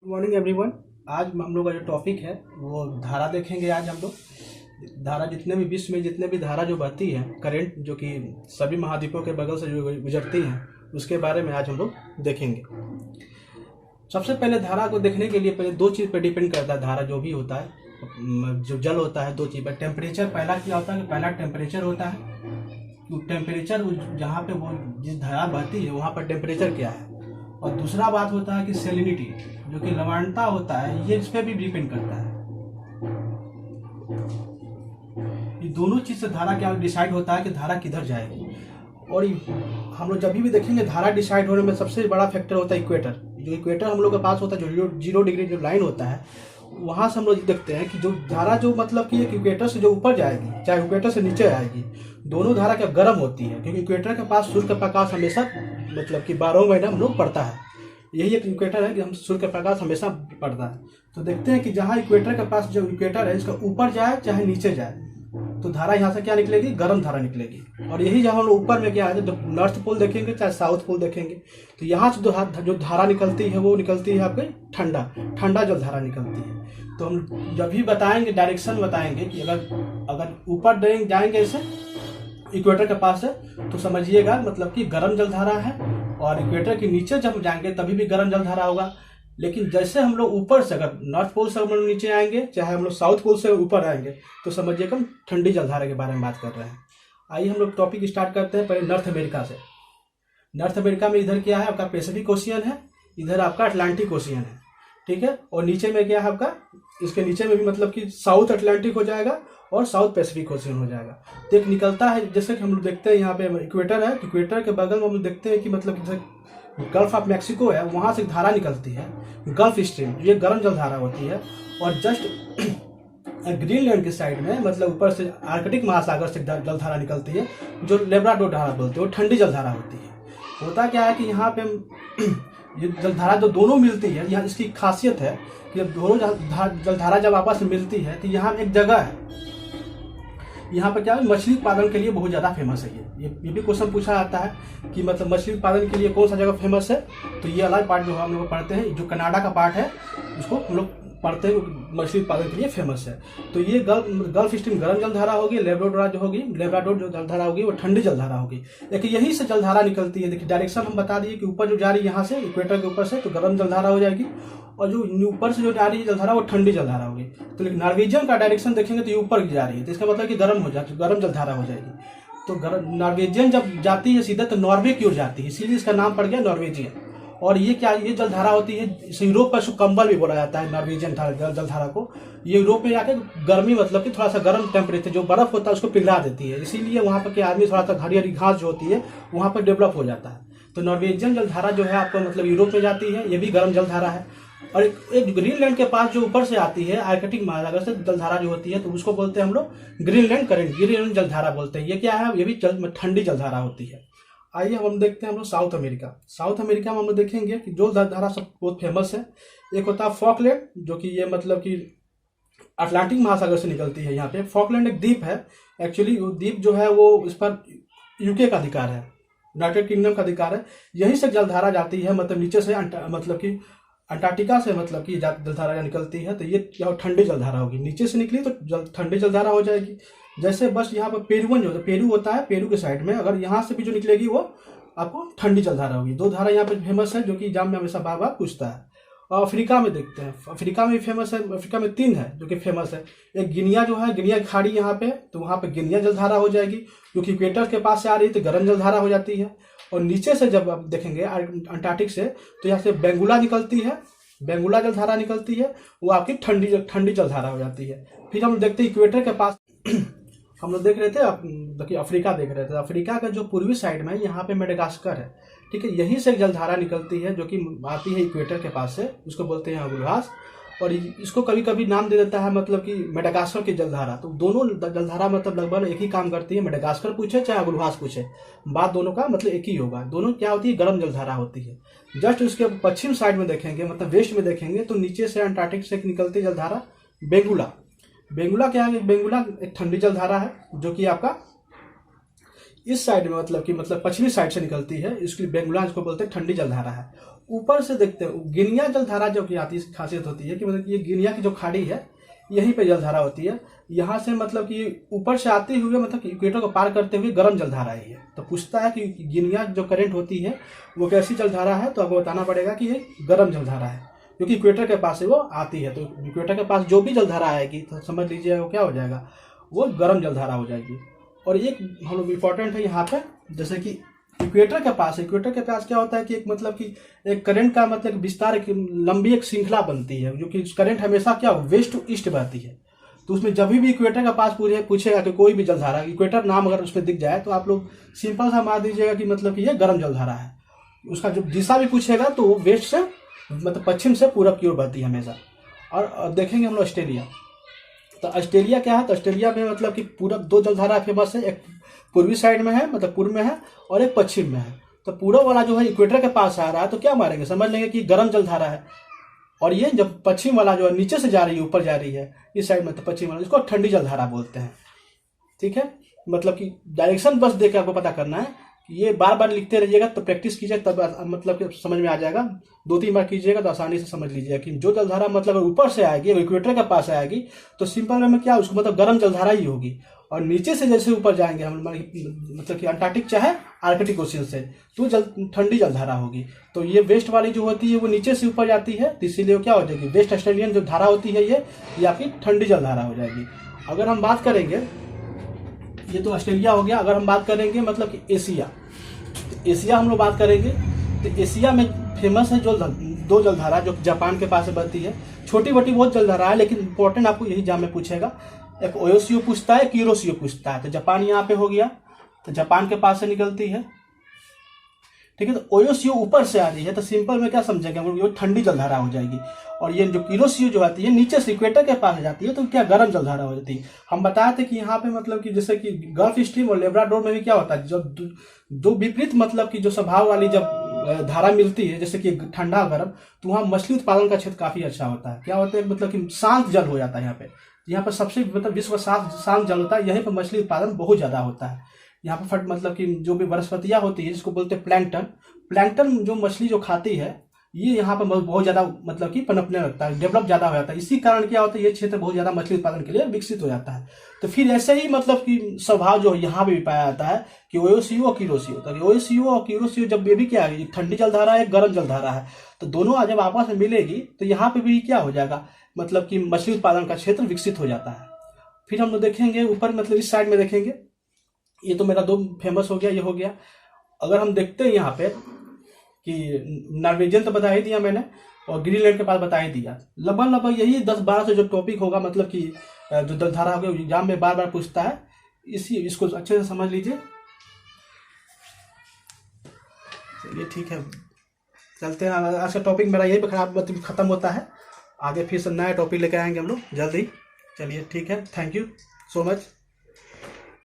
Good morning everyone. आज हम लोग का जो टॉपिक है वो धारा देखेंगे। आज हम लोग धारा जितने भी विश्व में जितने भी धारा जो बहती है करंट जो कि सभी महाद्वीपों के बगल से जो गुजरती हैं उसके बारे में आज हम लोग देखेंगे। सबसे पहले धारा को देखने के लिए पहले दो चीज़ पर डिपेंड करता है। धारा जो भी होता है जो जल होता है दो चीज़ पर। टेम्परेचर पहला क्या होता है कि पहला टेम्परेचर होता है। टेम्परेचर जहाँ पे वो जिस धारा बहती है वहाँ पर टेम्परेचर क्या है। और दूसरा बात होता है कि सैलिनिटी जो कि लवणता होता है, ये इस पर भी डिपेंड करता है। ये दोनों चीज से धारा क्या डिसाइड होता है कि धारा किधर जाएगी। और हम लोग जब भी देखेंगे धारा डिसाइड होने में सबसे बड़ा फैक्टर होता है इक्वेटर। जो इक्वेटर हम लोग के पास होता है, जो 0 डिग्री जो लाइन होता है, वहां से हम लोग देखते हैं कि जो धारा जो मतलब कि इक्वेटर से जो ऊपर जाएगी चाहे इक्वेटर से नीचे आएगी, दोनों धारा क्या गर्म होती है। क्योंकि इक्वेटर के पास सूर्य का प्रकाश हमेशा मतलब कि 12 महीना हम लोग पड़ता है। यही एक इक्वेटर है कि हम सूर्य का प्रकाश हमेशा पड़ता है। तो देखते हैं कि जहाँ इक्वेटर के पास जो इक्वेटर है इसका ऊपर जाए चाहे नीचे जाए तो धारा यहाँ से क्या निकलेगी, गर्म धारा निकलेगी। और यही जहाँ हम लोग ऊपर में क्या है, जब नॉर्थ पोल देखेंगे चाहे साउथ पोल देखेंगे तो यहाँ से जो धारा निकलती है वो निकलती है आपके ठंडा जल धारा निकलती है। तो हम जब भी बताएंगे डायरेक्शन बताएंगे कि अगर ऊपर जाएंगे ऐसे इक्वेटर के पास है तो समझिएगा मतलब कि गर्म जलधारा है। और इक्वेटर के नीचे जब जाएंगे तभी भी गर्म जलधारा होगा। लेकिन जैसे हम लोग ऊपर से अगर नॉर्थ पोल से हम लोग नीचे आएंगे चाहे हम लोग साउथ पोल से ऊपर आएंगे तो समझिएगा हम ठंडी जलधारा के बारे में बात कर रहे हैं। आइए हम लोग टॉपिक स्टार्ट करते हैं पहले नॉर्थ अमेरिका से। नॉर्थ अमेरिका में इधर क्या है आपका पैसिफिक ओशियन है, इधर आपका अटलांटिक ओशियन है, ठीक है। और नीचे में क्या है आपका, इसके नीचे में भी मतलब कि साउथ अटलांटिक हो जाएगा और साउथ पैसिफिक ओशियन हो जाएगा। तो एक निकलता है जैसे कि हम लोग देखते हैं यहाँ पे इक्वेटर है, इक्वेटर के बगल में हम लोग देखते हैं कि मतलब जैसे गल्फ ऑफ मैक्सिको है, वहां से धारा निकलती है गल्फ स्ट्रीम, ये गर्म जल धारा होती है। और जस्ट ग्रीनलैंड की साइड में मतलब ऊपर से आर्कटिक महासागर से जलधारा निकलती है जो लेब्राडोर धारा बोलते हैं, वो ठंडी जलधारा होती है। होता क्या है कि यहाँ पे ये जलधारा जो दोनों मिलती है, यहाँ इसकी खासियत है कि जब दोनों जलधारा जब आपस में मिलती है तो यहाँ एक जगह है, यहाँ पर क्या है मछली उत्पादन के लिए बहुत ज़्यादा फेमस है। ये भी क्वेश्चन पूछा जाता है कि मतलब मछली उत्पादन के लिए कौन सा जगह फेमस है। तो ये अलग पार्ट जो हम लोग पढ़ते हैं, जो कनाडा का पार्ट है उसको हम लोग पढ़ते हैं, मछली उत्पादन के लिए फेमस है। तो ये गल्फ स्ट्रीम गर्म जलधारा होगी, लेब्राडोर जो जलधारा होगी वो ठंडी जलधारा होगी। लेकिन यहीं से जलधारा निकलती है। देखिए डायरेक्शन हम बता दिए कि ऊपर जो जा रही है यहाँ से इक्वेटर के ऊपर से तो गर्म जलधारा हो जाएगी, और जो ऊपर से जो जा रही है जलधारा वो ठंडी जलधारा होगी। तो लेकिन नॉर्वेजियन का डायरेक्शन देखेंगे तो ये ऊपर की जा रही है, तो इसका मतलब कि गर्म जलधारा हो जाएगी। तो नॉर्वेजियन जब जाती है सीधा तो नॉर्वे की ओर जाती है, इसीलिए इसका नाम पड़ गया नॉर्वेजियन। और ये क्या, ये जलधारा होती है, यूरोप पर कंबल भी बोला जाता है नॉर्वेजियन जलधारा को। ये यूरोप में जाकर गर्मी मतलब कि थोड़ा सा गर्म टेम्परेचर जो बर्फ होता है उसको पिघला देती है, इसीलिए वहाँ पर के आदमी थोड़ा सा हरी हरी घास जो होती है वहाँ पर डेवलप हो जाता है। तो नॉर्वेजियन जलधारा जो है आपको मतलब यूरोप में जाती है, ये भी गर्म जलधारा है। और एक ग्रीनलैंड के पास जो ऊपर से आती है आर्कटिक महासागर से जलधारा जो होती है तो उसको बोलते हैं हम लोग ग्रीनलैंड करंट, ग्रीनलैंड जलधारा बोलते हैं। ये क्या है, ये भी ठंडी जलधारा होती है। आइए हम देखते हैं हम लोग साउथ अमेरिका। साउथ अमेरिका में हम लोग देखेंगे कि जो जलधारा सब बहुत फेमस है, एक होता है फॉकलैंड जो कि ये मतलब कि अटलांटिक महासागर से निकलती है। यहाँ पे फॉकलैंड एक द्वीप है, एक्चुअली वो द्वीप जो है वो इस पर यूके का अधिकार है, यूनाइटेड किंगडम का अधिकार है। यहीं से जलधारा जाती है मतलब नीचे से मतलब कि अंटार्कटिका से मतलब कि जलधारा निकलती है। तो ये क्या ठंडी जलधारा होगी, नीचे से निकली तो ठंडी जलधारा हो जाएगी। जैसे बस यहाँ पर पेरुवन जो पेरू होता है, पेरू के साइड में अगर यहाँ से भी जो निकलेगी वो आपको ठंडी जलधारा होगी। दो धारा यहाँ पे फेमस है जो कि एग्जाम में हमेशा बार बार पूछता है। और अफ्रीका में देखते हैं, अफ्रीका में फेमस है, अफ्रीका में 3 है जो कि फेमस है। एक गिनिया जो है, गिनिया खाड़ी यहाँ पे, तो वहाँ पे गिनिया जलधारा हो जाएगी क्योंकि इक्वेटर के पास से आ रही है तो गर्म जलधारा हो जाती है। और नीचे से जब आप देखेंगे अंटार्कटिक से तो यहाँ से बेंगुला निकलती है, बेंगुला जलधारा निकलती है, वो आपकी ठंडी जलधारा हो जाती है। फिर हम देखते हैं इक्वेटर के पास हम लोग देख रहे थे, देखिए अफ्रीका देख रहे थे। अफ्रीका का जो पूर्वी साइड में यहाँ पे मेडागास्कर है, ठीक है। यहीं से एक जलधारा निकलती है जो कि आती है इक्वेटर के पास से, उसको बोलते हैं अगुलहास। और इसको कभी कभी नाम दे देता है मतलब कि मेडागास्कर की जलधारा। तो दोनों जलधारा मतलब लगभग एक ही काम करती है, मेडागास्कर पूछे चाहे अगुलहास पूछे, बात दोनों का मतलब एक ही होगा। दोनों क्या होती है, गर्म जलधारा होती है। जस्ट उसके पश्चिम साइड में देखेंगे मतलब वेस्ट में देखेंगे तो नीचे से अंटार्कटिक से निकलती जलधारा बेंगुला। बेंगुला क्या है, बेंगुला एक ठंडी जलधारा है जो कि आपका इस साइड में मतलब पश्चिमी साइड से निकलती है, इसकी बेंगुला इसको बोलते हैं ठंडी जलधारा है। ऊपर से देखते हैं गिनिया जलधारा जो की आती है, खासियत होती है कि मतलब ये गिनिया की जो खाड़ी है यहीं पे जलधारा होती है। यहाँ से मतलब कि ऊपर से आते हुए मतलब कि इक्वेटर को पार करते हुए गर्म जलधारा ही है। तो पूछता है कि गिनिया जो करंट होती है वो कैसी जलधारा है, तो आपको बताना पड़ेगा कि ये गर्म जलधारा है, क्योंकि इक्वेटर के पास से वो आती है। तो इक्वेटर के पास जो भी जलधारा आएगी तो समझ लीजिए वो क्या हो जाएगा, वो गर्म जलधारा हो जाएगी। और एक हम लोग इम्पोर्टेंट है यहाँ पे, जैसे कि इक्वेटर के पास क्या होता है कि एक मतलब कि एक करंट का मतलब विस्तार की लंबी एक श्रृंखला बनती है, जो कि करंट हमेशा क्या वेस्ट टू ईस्ट बहती है। तो उसमें जब भी इक्वेटर के पास पूछेगा कि कोई भी जलधारा, इक्वेटर नाम अगर उसमें दिख जाए तो आप लोग सिंपल सा मान दीजिएगा कि मतलब कि ये गर्म जलधारा है। उसका जो दिशा भी पूछेगा तो वो वेस्ट से मतलब पश्चिम से पूरब की ओर बहती है हमेशा। और देखेंगे हम लोग ऑस्ट्रेलिया, तो ऑस्ट्रेलिया क्या है, तो ऑस्ट्रेलिया में मतलब कि पूरब दो जलधारा फेमस है, एक पूर्वी साइड में है मतलब पूर्व में है, और एक पश्चिम में है। तो पूरब वाला जो है इक्वेटर के पास आ रहा है तो क्या मारेंगे, समझ लेंगे कि गर्म जलधारा है। और ये जब पश्चिम वाला जो है नीचे से जा रही है ऊपर जा रही है इस साइड में, तो पश्चिम वाला इसको ठंडी जलधारा बोलते हैं। ठीक है, मतलब कि डायरेक्शन बस देकर आपको पता करना है। ये बार बार लिखते रहिएगा तो प्रैक्टिस कीजिए, तब मतलब कि समझ में आ जाएगा। 2-3 बार कीजिएगा तो आसानी से समझ लीजिएगा कि जो जलधारा मतलब ऊपर से आएगी, इक्वेटर के पास आएगी तो सिंपल वे में क्या उसको मतलब गर्म जलधारा ही होगी। और नीचे से जैसे ऊपर जाएंगे हम मतलब कि अंटार्कटिक चाहे आर्कटिक ओशन से, तो ठंडी जलधारा होगी। तो ये वेस्ट वाली जो होती है वो नीचे से ऊपर जाती है, तो इसीलिए क्या हो जाएगी, वेस्ट ऑस्ट्रेलियन जो धारा होती है ये आपकी ठंडी जलधारा हो जाएगी। अगर हम बात करेंगे, ये तो ऑस्ट्रेलिया हो गया। अगर हम बात करेंगे मतलब कि एशिया, तो एशिया हम लोग बात करेंगे तो एशिया में फेमस है जो दो जलधारा जो जापान के पास बहती है। छोटी बटी बहुत जलधारा है, लेकिन इंपॉर्टेंट आपको यही एग्जाम में पूछेगा। एक ओयोसियो पूछता है, किरोसियो पूछता है। तो जापान यहाँ पे हो गया, तो जापान के पास से निकलती है। ठीक है, तो ओयोसियो ऊपर से आ रही है तो सिंपल में क्या समझेंगे हम लोग, ठंडी जलधारा हो जाएगी। और ये जो किरोसियो जो आती है नीचे से इक्वेटर के पास जाती है तो क्या गर्म जलधारा हो जाती है। हम बताए थे कि यहाँ पे मतलब कि जैसे कि गल्फ स्ट्रीम और लेब्राडोर में भी क्या होता है, जब दो विपरीत मतलब कि जो स्वभाव वाली जब धारा मिलती है, जैसे कि ठंडा गर्म, तो वहाँ मछली उत्पादन का क्षेत्र काफी अच्छा होता है। क्या होता है मतलब कि शांत जल हो जाता है यहाँ पे सबसे मतलब विश्व शांत जल होता है। यहीं पर मछली उत्पादन बहुत ज्यादा होता है। यहाँ पर मतलब कि जो भी वनस्पतियां होती है जिसको बोलते हैं प्लैंकटन जो मछली जो खाती है, ये यहाँ पर बहुत ज्यादा मतलब कि पनपने लगता है, डेवलप ज्यादा हो जाता है। इसी कारण क्या होता है, ये क्षेत्र बहुत ज्यादा मछली उत्पादन के लिए विकसित हो जाता है। तो फिर ऐसे ही मतलब कि स्वभाव जो यहाँ भी पाया जाता है कि ओयोसियो और किरोसियो। तो ओयोसियो और किरोसियो जब ये भी क्या है, ठंडी जलधारा है, गर्म जलधारा है, तो दोनों जब आपस में मिलेगी तो यहाँ पे भी क्या हो जाएगा, मतलब कि मछली उत्पादन का क्षेत्र विकसित हो जाता है। फिर हम लोग देखेंगे ऊपर मतलब इस साइड में देखेंगे, ये तो मेरा दो फेमस हो गया, ये हो गया। अगर हम देखते हैं यहाँ पे कि नॉर्वेजियन तो बता ही दिया मैंने, और ग्रीनलैंड के पास बता ही दिया। लगभग यही 10-12 से जो टॉपिक होगा मतलब कि जो जलधारा होगा एग्जाम में बार बार पूछता है, इसको अच्छे से समझ लीजिए। चलिए ठीक है, चलते हैं। आज का टॉपिक मेरा यही मतलब खत्म होता है। आगे फिर से नया टॉपिक लेकर आएंगे हम लोग जल्दी। चलिए ठीक है, थैंक यू सो मच।